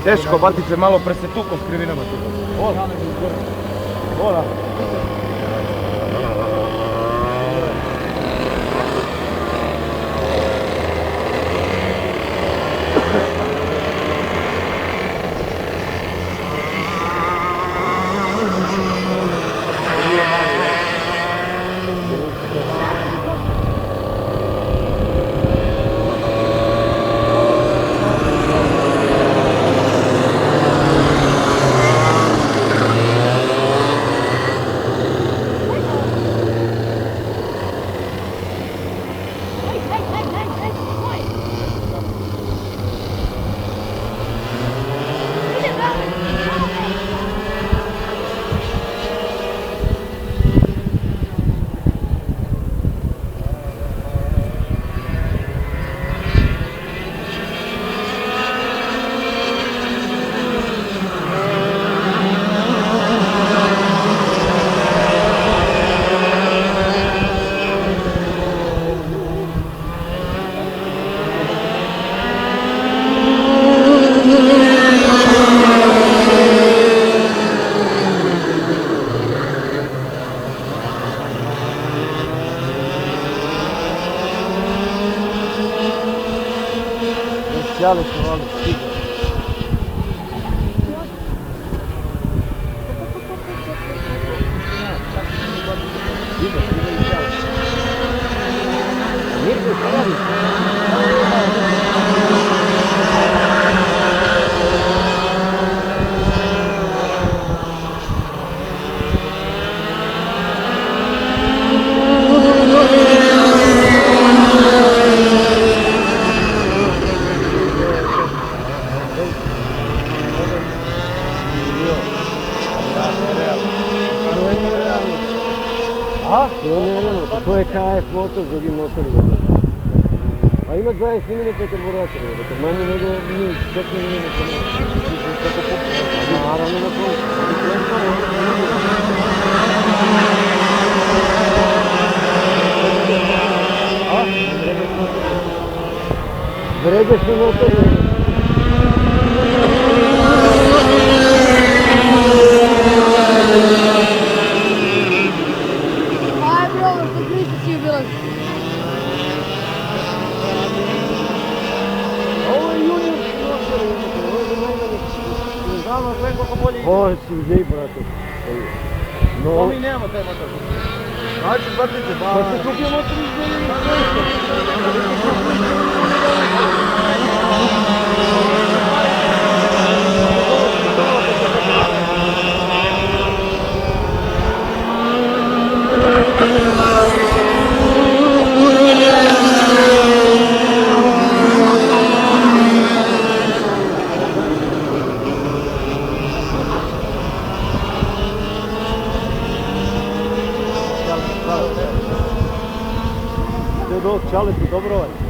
Teško, batice malo presetuko s krivinama tu. Vola. Vola. Sjale su vali, stiga. Stiga i sjale. Mirko sjali. A? To je KF motor, drugi motor. A ima 20 mm karburator, manje nego mi, 4 mm. Naravno na to. A? Vredešni motor. Ovo si gdje, brate. No mi nemamo taj motor. Znači, batice, ba... Pa se kupio motor iz gdje. Čale su dobro ovaj.